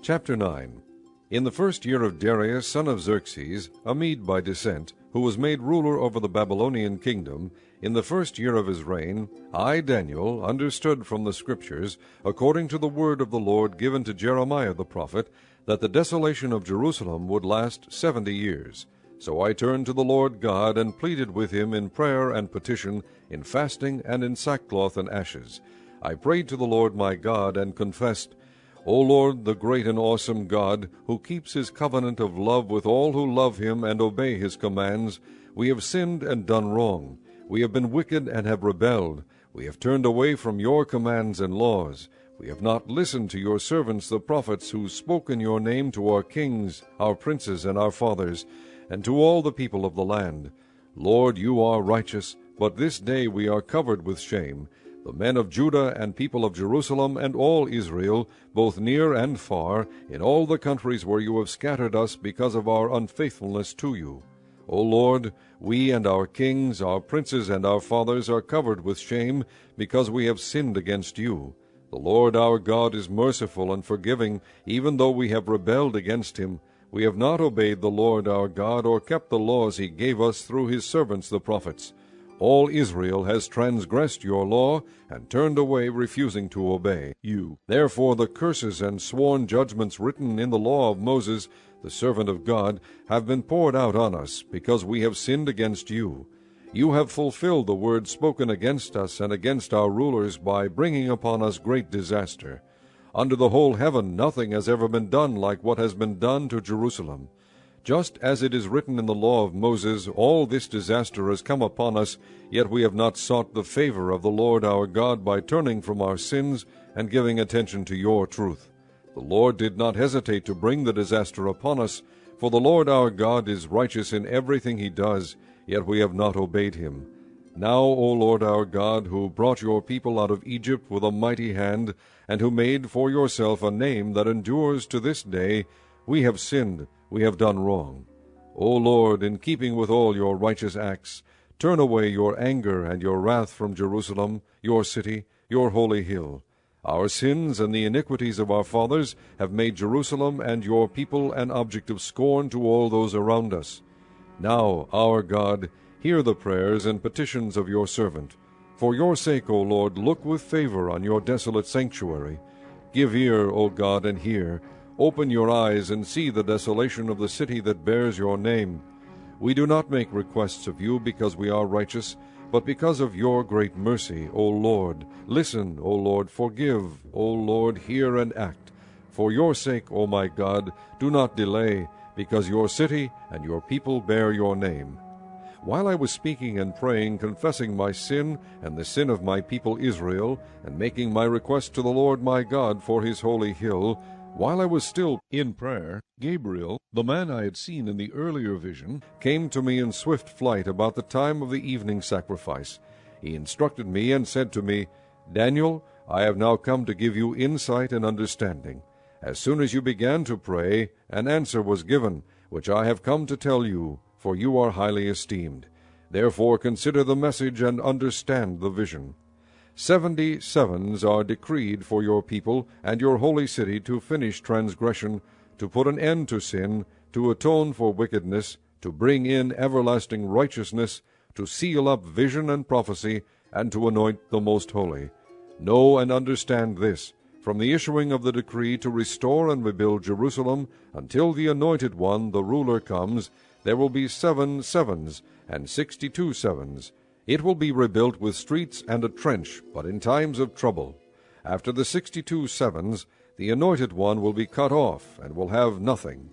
Chapter 9. In the 1st year of Darius, son of Xerxes, a Mede by descent, who was made ruler over the Babylonian kingdom, in the 1st year of his reign, I, Daniel, understood from the Scriptures, according to the word of the Lord given to Jeremiah the prophet, that the desolation of Jerusalem would last 70 years. So I turned to the Lord God and pleaded with him in prayer and petition, in fasting and in sackcloth and ashes. I prayed to the Lord my God and confessed, O Lord, the great and awesome God, who keeps his covenant of love with all who love him and obey his commands, we have sinned and done wrong. We have been wicked and have rebelled. We have turned away from your commands and laws. We have not listened to your servants the prophets, who spoke in your name to our kings, our princes, and our fathers, and to all the people of the land. Lord, you are righteous, but this day we are covered with shame, the men of Judah and people of Jerusalem and all Israel, both near and far, in all the countries where you have scattered us because of our unfaithfulness to you. O Lord, we and our kings, our princes, and our fathers are covered with shame, because we have sinned against you. The Lord our God is merciful and forgiving, even though we have rebelled against him. We have not obeyed the Lord our God, or kept the laws he gave us through his servants the prophets. All Israel has transgressed your law, and turned away, refusing to obey you. Therefore the curses and sworn judgments written in the law of Moses, the servant of God, have been poured out on us, because we have sinned against you. You have fulfilled the word spoken against us and against our rulers, by bringing upon us great disaster. Under the whole heaven nothing has ever been done like what has been done to Jerusalem. Just as it is written in the law of Moses, all this disaster has come upon us, yet we have not sought the favor of the Lord our God by turning from our sins and giving attention to your truth. The Lord did not hesitate to bring the disaster upon us, for the Lord our God is righteous in everything he does, yet we have not obeyed him. Now, O Lord our God, who brought your people out of Egypt with a mighty hand, and who made for yourself a name that endures to this day, we have sinned, we have done wrong. O Lord, in keeping with all your righteous acts, turn away your anger and your wrath from Jerusalem, your city, your holy hill. Our sins and the iniquities of our fathers have made Jerusalem and your people an object of scorn to all those around us. Now, our God, hear the prayers and petitions of your servant. For your sake, O Lord, look with favor on your desolate sanctuary. Give ear, O God, and hear. Open your eyes and see the desolation of the city that bears your name. We do not make requests of you because we are righteous, but because of your great mercy, O Lord. Listen, O Lord, forgive, O Lord, hear and act. For your sake, O my God, do not delay, because your city and your people bear your name. While I was speaking and praying, confessing my sin and the sin of my people Israel, and making my request to the Lord my God for his holy hill, while I was still in prayer, Gabriel, the man I had seen in the earlier vision, came to me in swift flight about the time of the evening sacrifice. He instructed me and said to me, Daniel, I have now come to give you insight and understanding. As soon as you began to pray, an answer was given, which I have come to tell you, for you are highly esteemed. Therefore consider the message and understand the vision. 70 sevens are decreed for your people and your holy city, to finish transgression, to put an end to sin, to atone for wickedness, to bring in everlasting righteousness, to seal up vision and prophecy, and to anoint the most holy. Know and understand this, from the issuing of the decree to restore and rebuild Jerusalem, until the Anointed One, the ruler, comes, there will be 7 sevens and 62 sevens. It will be rebuilt with streets and a trench, but in times of trouble. After the 62 sevens, the Anointed One will be cut off, and will have nothing.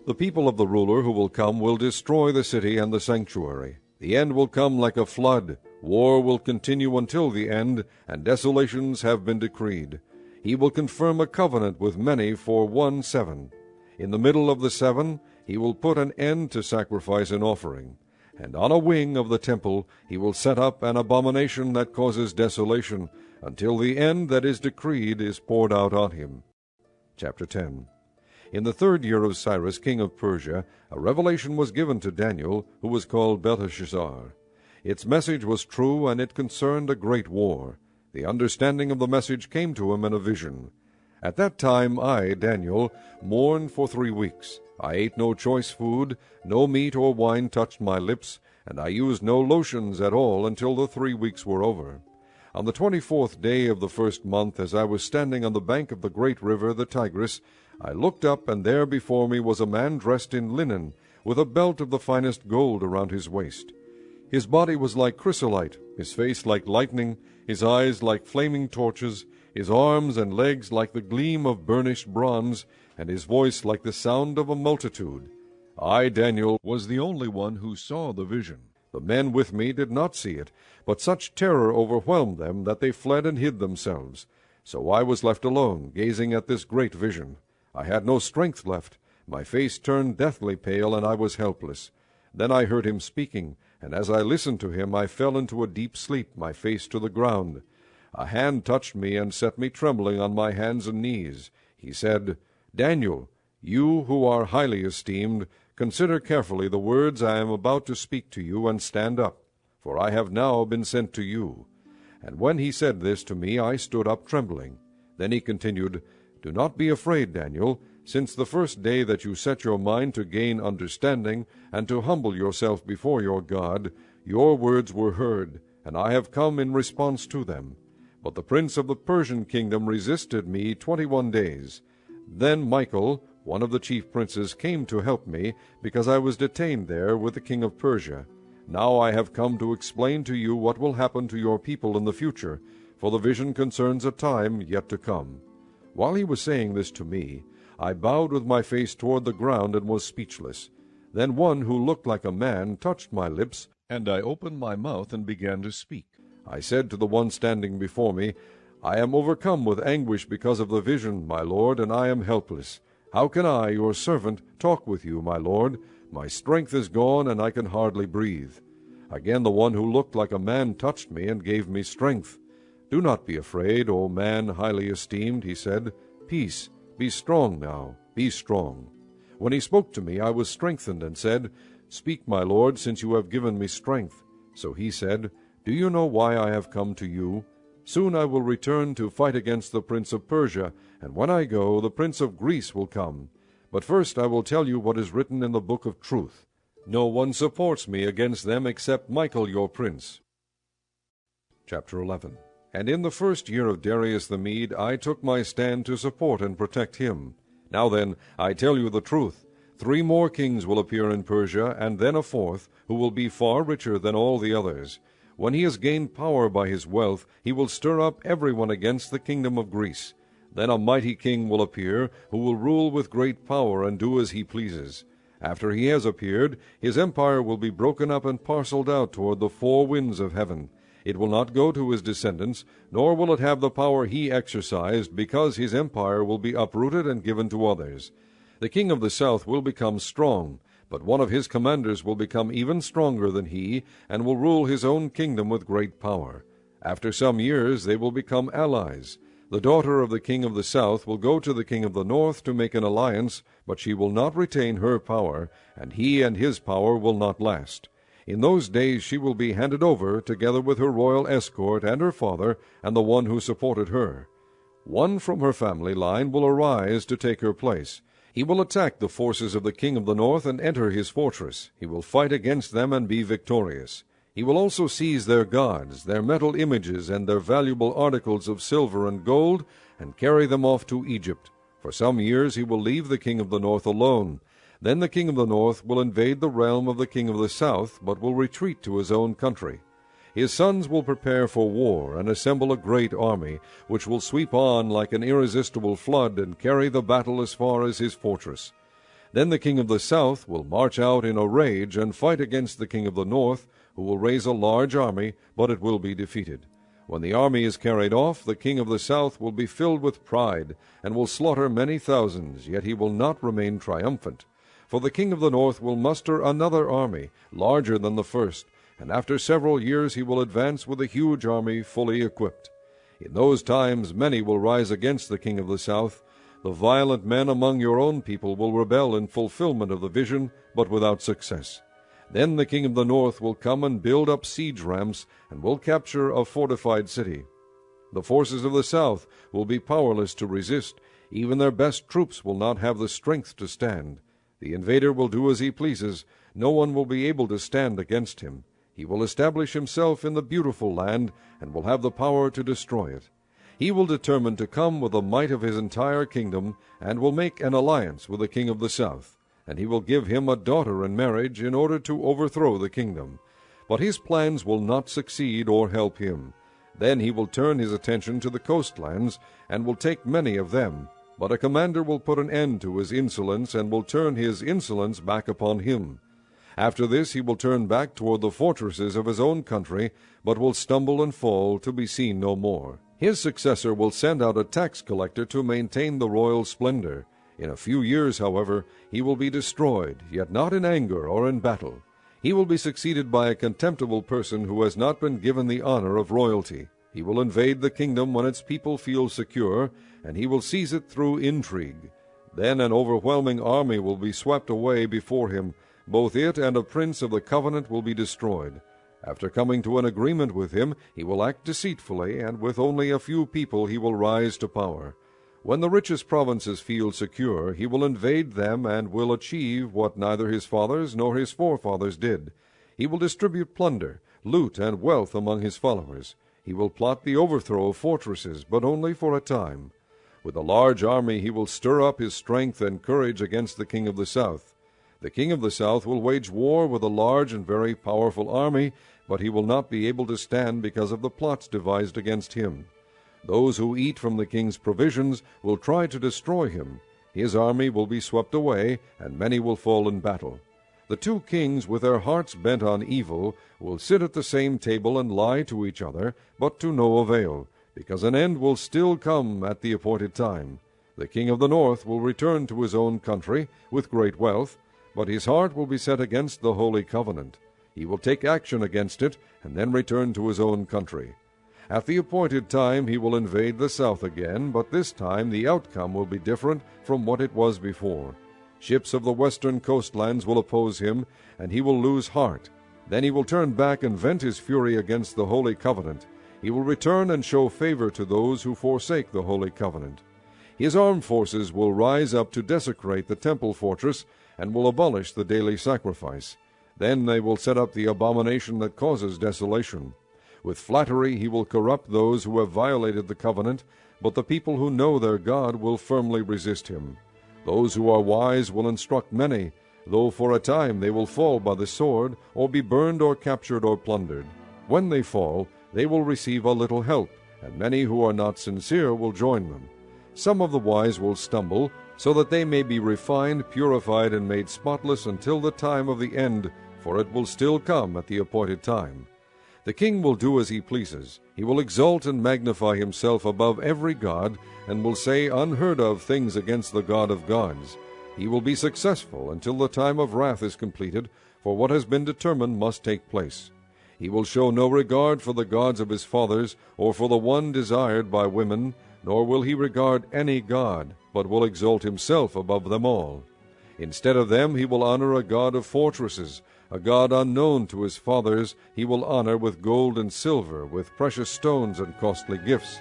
The people of the ruler who will come will destroy the city and the sanctuary. The end will come like a flood. War will continue until the end, and desolations have been decreed. He will confirm a covenant with many for 1 7. In the middle of the 7, he will put an end to sacrifice and offering. And on a wing of the temple he will set up an abomination that causes desolation, until the end that is decreed is poured out on him. Chapter 10. In the 3rd year of Cyrus, king of Persia, a revelation was given to Daniel, who was called Belteshazzar. Its message was true, and it concerned a great war. The understanding of the message came to him in a vision. At that time I, Daniel, mourned for 3 weeks. I ate no choice food, no meat or wine touched my lips, and I used no lotions at all until the 3 weeks were over. On the 24th day of the 1st month, as I was standing on the bank of the great river, the Tigris, I looked up, and there before me was a man dressed in linen, with a belt of the finest gold around his waist. His body was like chrysolite, his face like lightning, his eyes like flaming torches, his arms and legs like the gleam of burnished bronze, and his voice like the sound of a multitude. I, Daniel, was the only one who saw the vision. The men with me did not see it, but such terror overwhelmed them that they fled and hid themselves. So I was left alone, gazing at this great vision. I had no strength left. My face turned deathly pale, and I was helpless. Then I heard him speaking, and as I listened to him I fell into a deep sleep, my face to the ground. A hand touched me and set me trembling on my hands and knees. He said, Daniel, you who are highly esteemed, consider carefully the words I am about to speak to you, and stand up, for I have now been sent to you. And when he said this to me, I stood up trembling. Then he continued, Do not be afraid, Daniel, since the first day that you set your mind to gain understanding, and to humble yourself before your God, your words were heard, and I have come in response to them. But the prince of the Persian kingdom resisted me 21 days. Then Michael, one of the chief princes, came to help me, because I was detained there with the king of Persia. Now I have come to explain to you what will happen to your people in the future, for the vision concerns a time yet to come. While he was saying this to me, I bowed with my face toward the ground and was speechless. Then one who looked like a man touched my lips, and I opened my mouth and began to speak. I said to the one standing before me, I am overcome with anguish because of the vision, my lord, and I am helpless. How can I, your servant, talk with you, my lord? My strength is gone, and I can hardly breathe. Again the one who looked like a man touched me and gave me strength. Do not be afraid, O man highly esteemed, he said. Peace, be strong now, be strong. When he spoke to me, I was strengthened, and said, Speak, my lord, since you have given me strength. So he said, Do you know why I have come to you? Soon I will return to fight against the prince of Persia, and when I go, the prince of Greece will come. But first I will tell you what is written in the book of truth. No one supports me against them except Michael your prince. Chapter 11. And in the first year of Darius the Mede I took my stand to support and protect him. Now then, I tell you the truth. 3 more kings will appear in Persia, and then a 4th, who will be far richer than all the others. When he has gained power by his wealth, he will stir up everyone against the kingdom of Greece. Then a mighty king will appear, who will rule with great power and do as he pleases. After he has appeared, his empire will be broken up and parceled out toward the 4 winds of heaven. It will not go to his descendants, nor will it have the power he exercised, because his empire will be uprooted and given to others. The king of the south will become strong, but one of his commanders will become even stronger than he, and will rule his own kingdom with great power. After some years they will become allies. The daughter of the king of the south will go to the king of the north to make an alliance, but she will not retain her power, and he and his power will not last. In those days she will be handed over, together with her royal escort and her father, and the one who supported her. One from her family line will arise to take her place. He will attack the forces of the king of the north and enter his fortress. He will fight against them and be victorious. He will also seize their gods, their metal images, and their valuable articles of silver and gold, and carry them off to Egypt. For some years he will leave the king of the north alone. Then the king of the north will invade the realm of the king of the south, but will retreat to his own country. His sons will prepare for war and assemble a great army, which will sweep on like an irresistible flood and carry the battle as far as his fortress. Then the king of the south will march out in a rage and fight against the king of the north, who will raise a large army, but it will be defeated. When the army is carried off, the king of the south will be filled with pride, and will slaughter many thousands, yet he will not remain triumphant. For the king of the north will muster another army, larger than the first, and after several years he will advance with a huge army fully equipped. In those times many will rise against the king of the south. The violent men among your own people will rebel in fulfillment of the vision, but without success. Then the king of the north will come and build up siege ramps, and will capture a fortified city. The forces of the south will be powerless to resist. Even their best troops will not have the strength to stand. The invader will do as he pleases. No one will be able to stand against him. He will establish himself in the beautiful land, and will have the power to destroy it. He will determine to come with the might of his entire kingdom, and will make an alliance with the king of the south. And he will give him a daughter in marriage in order to overthrow the kingdom. But his plans will not succeed or help him. Then he will turn his attention to the coastlands, and will take many of them. But a commander will put an end to his insolence, and will turn his insolence back upon him. After this he will turn back toward the fortresses of his own country, but will stumble and fall, to be seen no more. His successor will send out a tax collector to maintain the royal splendor. In a few years, however, he will be destroyed, yet not in anger or in battle. He will be succeeded by a contemptible person who has not been given the honor of royalty. He will invade the kingdom when its people feel secure, and he will seize it through intrigue. Then an overwhelming army will be swept away before him. Both it and a prince of the covenant will be destroyed. After coming to an agreement with him, he will act deceitfully, and with only a few people he will rise to power. When the richest provinces feel secure, he will invade them and will achieve what neither his fathers nor his forefathers did. He will distribute plunder, loot, and wealth among his followers. He will plot the overthrow of fortresses, but only for a time. With a large army he will stir up his strength and courage against the king of the south. The king of the south will wage war with a large and very powerful army, but he will not be able to stand because of the plots devised against him. Those who eat from the king's provisions will try to destroy him. His army will be swept away, and many will fall in battle. The two kings, with their hearts bent on evil, will sit at the same table and lie to each other, but to no avail, because an end will still come at the appointed time. The king of the north will return to his own country with great wealth, but his heart will be set against the holy covenant. He will take action against it, and then return to his own country. At the appointed time he will invade the south again, but this time the outcome will be different from what it was before. Ships of the western coastlands will oppose him, and he will lose heart. Then he will turn back and vent his fury against the holy covenant. He will return and show favor to those who forsake the holy covenant. His armed forces will rise up to desecrate the temple fortress, and will abolish the daily sacrifice. Then they will set up the abomination that causes desolation. With flattery he will corrupt those who have violated the covenant, but the people who know their God will firmly resist him. Those who are wise will instruct many, though for a time they will fall by the sword, or be burned or captured or plundered. When they fall, they will receive a little help, and many who are not sincere will join them. Some of the wise will stumble, so that they may be refined, purified, and made spotless until the time of the end, for it will still come at the appointed time. The king will do as he pleases. He will exalt and magnify himself above every god, and will say unheard-of things against the God of gods. He will be successful until the time of wrath is completed, for what has been determined must take place. He will show no regard for the gods of his fathers, or for the one desired by women, nor will he regard any god, but will exalt himself above them all. Instead of them he will honor a god of fortresses, a god unknown to his fathers he will honor with gold and silver, with precious stones and costly gifts.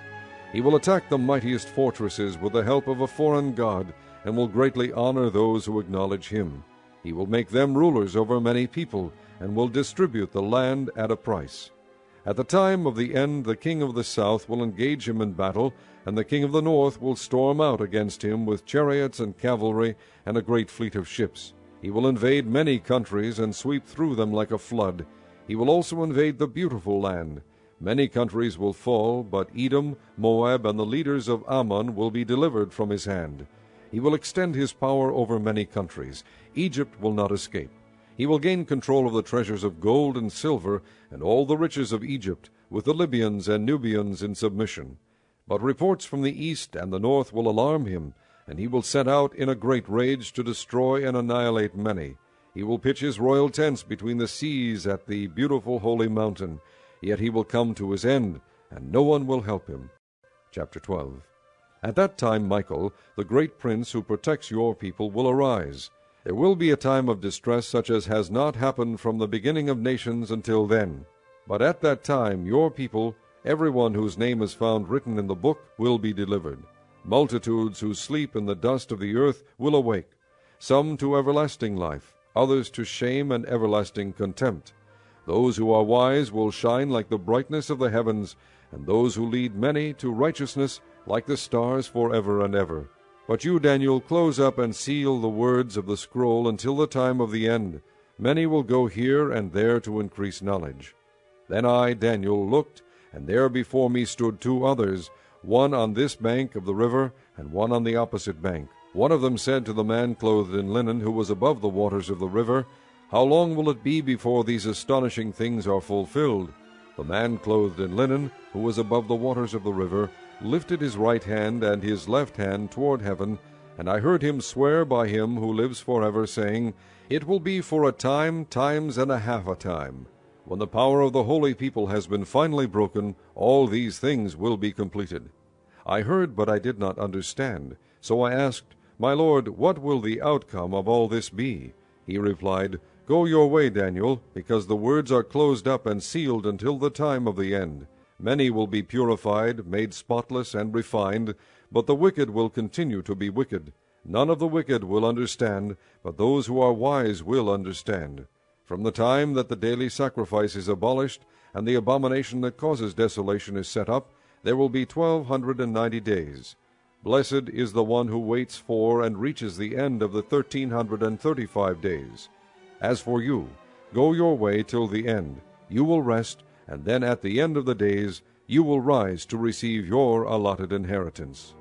He will attack the mightiest fortresses with the help of a foreign god, and will greatly honor those who acknowledge him. He will make them rulers over many people, and will distribute the land at a price. At the time of the end the king of the south will engage him in battle, and the king of the north will storm out against him with chariots and cavalry and a great fleet of ships. He will invade many countries and sweep through them like a flood. He will also invade the beautiful land. Many countries will fall, but Edom, Moab, and the leaders of Ammon will be delivered from his hand. He will extend his power over many countries. Egypt will not escape. He will gain control of the treasures of gold and silver and all the riches of Egypt, with the Libyans and Nubians in submission. But reports from the east and the north will alarm him, and he will set out in a great rage to destroy and annihilate many. He will pitch his royal tents between the seas at the beautiful holy mountain. Yet he will come to his end, and no one will help him. Chapter 12. At that time Michael, the great prince who protects your people, will arise. There will be a time of distress such as has not happened from the beginning of nations until then. But at that time your people, everyone whose name is found written in the book, will be delivered. Multitudes who sleep in the dust of the earth will awake, some to everlasting life, others to shame and everlasting contempt. Those who are wise will shine like the brightness of the heavens, and those who lead many to righteousness like the stars forever and ever. But you, Daniel, close up and seal the words of the scroll until the time of the end. Many will go here and there to increase knowledge. Then I, Daniel, looked, and there before me stood two others, one on this bank of the river, and one on the opposite bank. One of them said to the man clothed in linen, who was above the waters of the river, How long will it be before these astonishing things are fulfilled? The man clothed in linen, who was above the waters of the river, lifted his right hand and his left hand toward heaven, and I heard him swear by him who lives forever, saying, It will be for a time, times and a half a time. When the power of the holy people has been finally broken, all these things will be completed. I heard, but I did not understand. So I asked, My Lord, what will the outcome of all this be? He replied, Go your way, Daniel, because the words are closed up and sealed until the time of the end. Many will be purified, made spotless, and refined, but the wicked will continue to be wicked. None of the wicked will understand, but those who are wise will understand. From the time that the daily sacrifice is abolished, and the abomination that causes desolation is set up, there will be 1290 days. Blessed is the one who waits for and reaches the end of the 1335 days. As for you, go your way till the end. You will rest, and then at the end of the days you will rise to receive your allotted inheritance.